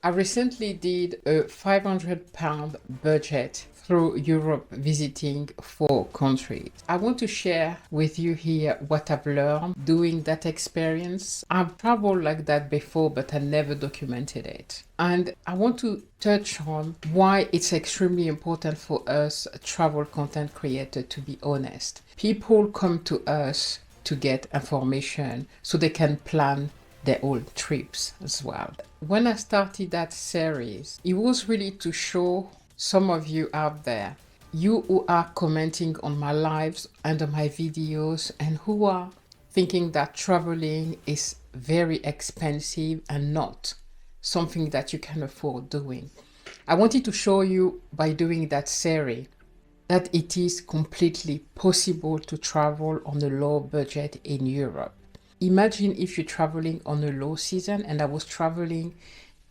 I recently did a £500 budget through Europe visiting 4 countries. I want to share with you here what I've learned doing that experience. I've traveled like that before, but I never documented it. And I want to touch on why it's extremely important for us travel content creators to be honest. People come to us to get information so they can plan their own trips as well. When I started that series, it was really to show some of you out there, you who are commenting on my lives and on my videos and who are thinking that traveling is very expensive and not something that you can afford doing. I wanted to show you by doing that series that it is completely possible to travel on a low budget in Europe. Imagine if you're traveling on a low season, and I was traveling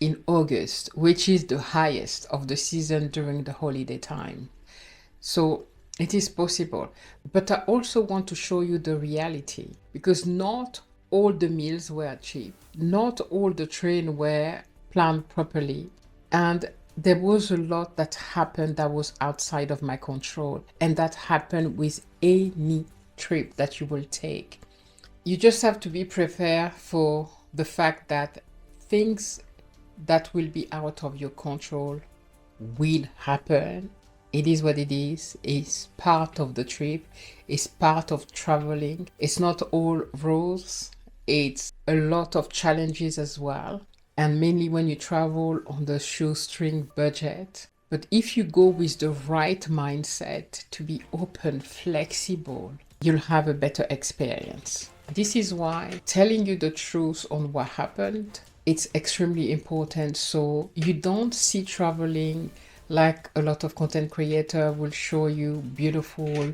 in August, which is the highest of the season during the holiday time. So it is possible. But I also want to show you the reality, because not all the meals were cheap, not all the trains were planned properly, and there was a lot that happened that was outside of my control, and that happened with any trip that you will take. You just have to be prepared for the fact that things that will be out of your control will happen. It is what it is. It's part of the trip. It's part of traveling. It's not all rose. It's a lot of challenges as well. And mainly when you travel on the shoestring budget. But if you go with the right mindset to be open, flexible, you'll have a better experience. This is why telling you the truth on what happened, it's extremely important, so you don't see traveling like a lot of content creator will show you beautiful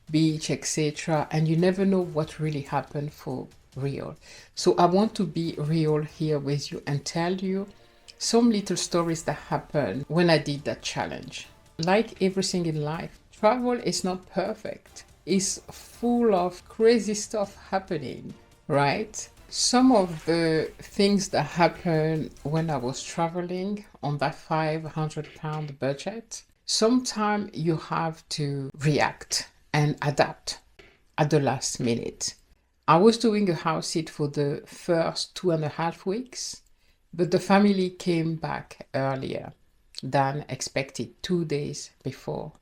beach, etc., and you never know what really happened for real. So I want to be real here with you and tell you some little stories that happened when I did that challenge. Like everything in life, travel is not perfect. It's full of crazy stuff happening, right? Some of the things that happened when I was traveling on that £500 budget, sometimes you have to react and adapt at the last minute. I was doing a house sit for the first 2.5 weeks, but the family came back earlier than expected, 2 days before.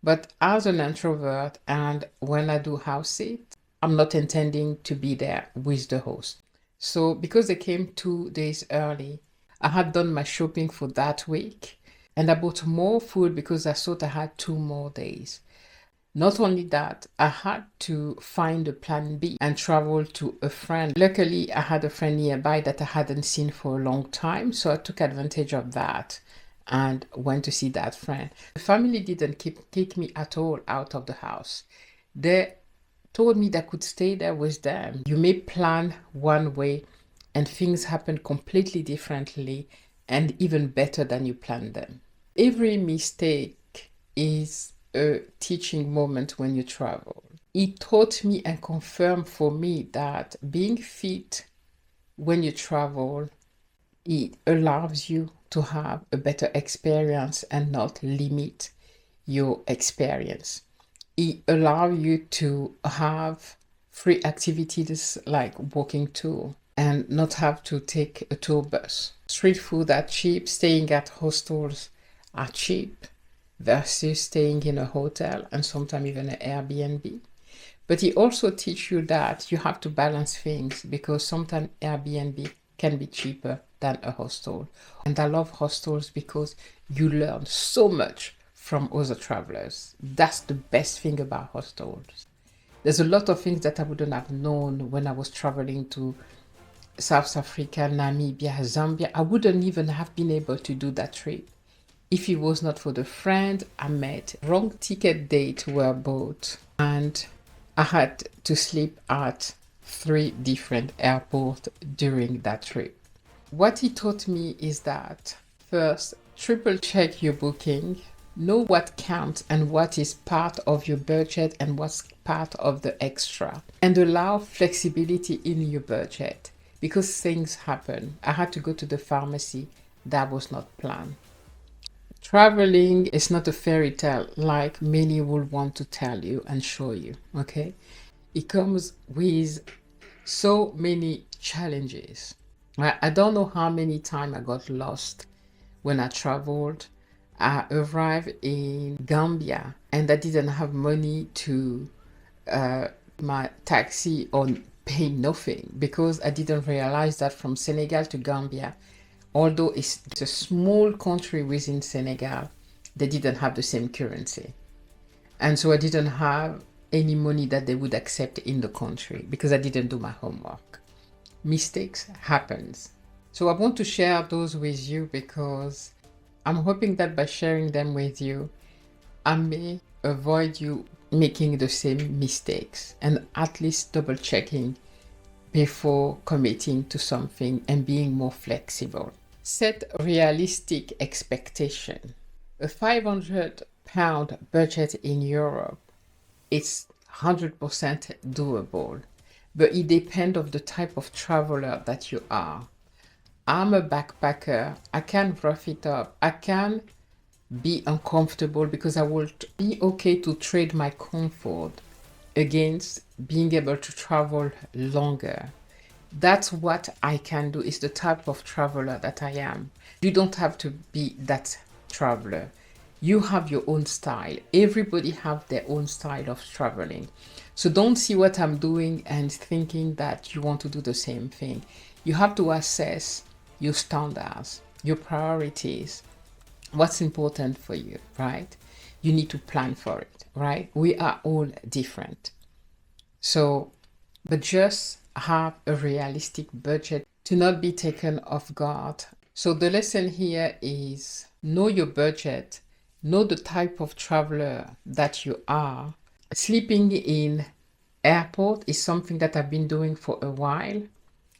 But as an introvert, and when I do house sit, I'm not intending to be there with the host. So because they came 2 days early, I had done my shopping for that week, and I bought more food because I thought I had 2 more days. Not only that, I had to find a plan B and travel to a friend. Luckily, I had a friend nearby that I hadn't seen for a long time, so I took advantage of that and went to see that friend. The family didn't kick me at all out of the house. They told me that I could stay there with them. You may plan one way and things happen completely differently and even better than you planned them. Every mistake is a teaching moment when you travel. It taught me and confirmed for me that being fit when you travel, it allows you to have a better experience and not limit your experience. It allows you to have free activities like walking tour and not have to take a tour bus. Street food are cheap, staying at hostels are cheap versus staying in a hotel and sometimes even an Airbnb. But it also teaches you that you have to balance things, because sometimes Airbnb can be cheaper than a hostel. And I love hostels because you learn so much from other travelers. That's the best thing about hostels. There's a lot of things that I wouldn't have known when I was traveling to South Africa, Namibia, Zambia. I wouldn't even have been able to do that trip if it was not for the friend I met. Wrong ticket date were bought, and I had to sleep at 3 different airports during that trip. What he taught me is that first, triple check your booking, know what counts and what is part of your budget and what's part of the extra, and allow flexibility in your budget because things happen. I had to go to the pharmacy That was not planned. Traveling is not a fairy tale like many will want to tell you and show you, okay? It comes with so many challenges. I don't know how many times I got lost when I traveled. I arrived in Gambia and I didn't have money to my taxi or pay nothing because I didn't realize that from Senegal to Gambia, although it's a small country within Senegal, they didn't have the same currency. And so I didn't have any money that they would accept in the country because I didn't do my homework. Mistakes happens. So I want to share those with you because I'm hoping that by sharing them with you, I may avoid you making the same mistakes and at least double checking before committing to something and being more flexible. Set realistic expectation. A £500 budget in Europe, it's 100% doable, but it depends on the type of traveler that you are. I'm a backpacker. I can rough it up. I can be uncomfortable because I will be okay to trade my comfort against being able to travel longer. That's what I can do. It's the type of traveler that I am. You don't have to be that traveler. You have your own style. Everybody have their own style of traveling. So don't see what I'm doing and thinking that you want to do the same thing. You have to assess your standards, your priorities, what's important for you, right? You need to plan for it, right? We are all different. So, but just have a realistic budget to not be taken off guard. So the lesson here is know your budget, know the type of traveler that you are. Sleeping in airport is something that I've been doing for a while.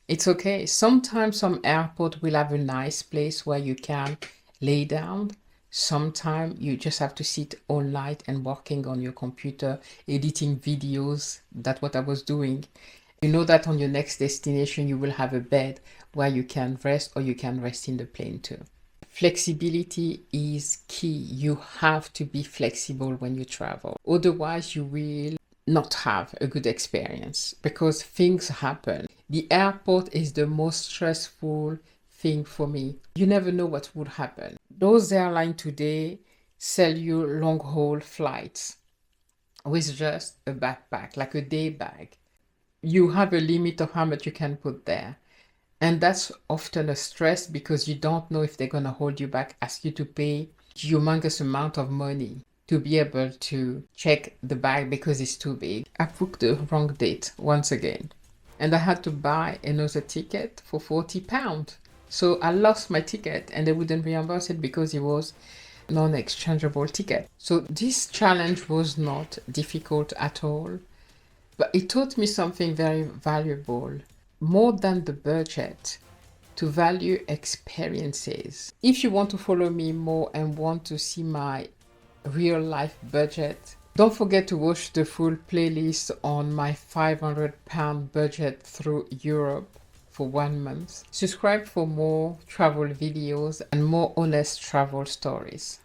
It's okay. Sometimes some airport will have a nice place where you can lay down. Sometimes you just have to sit all night and working on your computer, editing videos. That's what I was doing. You know that on your next destination, you will have a bed where you can rest or you can rest in the plane too. Flexibility is key. You have to be flexible when you travel. Otherwise, you will not have a good experience because things happen. The airport is the most stressful thing for me. You never know what would happen. Those airlines today sell you long haul flights with just a backpack, like a day bag. You have a limit of how much you can put there. And that's often a stress because you don't know if they're going to hold you back, ask you to pay humongous amount of money to be able to check the bag because it's too big. I booked the wrong date once again. And I had to buy another ticket for £40. So I lost my ticket and they wouldn't reimburse it because it was non-exchangeable ticket. So this challenge was not difficult at all, but it taught me something very valuable, more than the budget, to value experiences. If you want to follow me more and want to see my real life budget, don't forget to watch the full playlist on my £500 budget through Europe for 1 month. Subscribe for more travel videos and more honest travel stories.